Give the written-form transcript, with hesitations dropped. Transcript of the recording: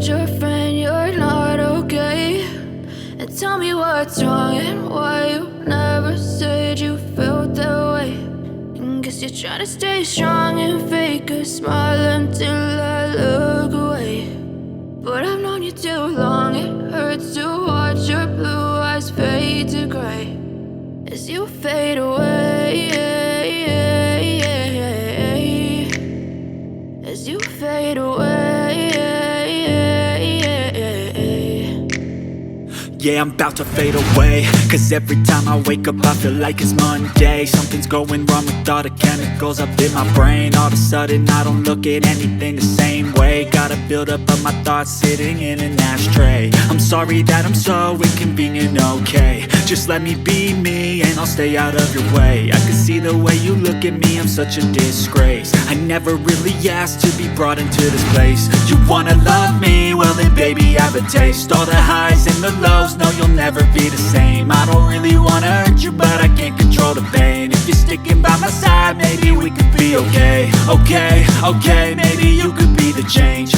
told your friend you're not okay, and tell me what's wrong and why you never said you felt that way. And guess you're trying to stay strong and fake a smile until I look away. But I've known you too long, it hurts to watch your blue eyes fade to gray as you fade away, as you fade away. Yeah, I'm about to fade away, cause every time I wake up I feel like it's Monday. Something's going wrong with all the chemicals up in my brain. All of a sudden I don't look at anything the same way. Got a buildup of my thoughts sitting in an ashtray. I'm sorry that I'm so inconvenient, okay. Just let me be me and I'll stay out of your way. I can see the way you look at me, I'm such a disgrace. I never really asked to be brought into this place. You wanna love me? Well then baby, have a taste. All the highs and the lows, no, you'll never be the same. I don't really wanna hurt you, but I can't control the pain. If you're sticking by my side, maybe we could be okay. Okay, maybe you could be the change.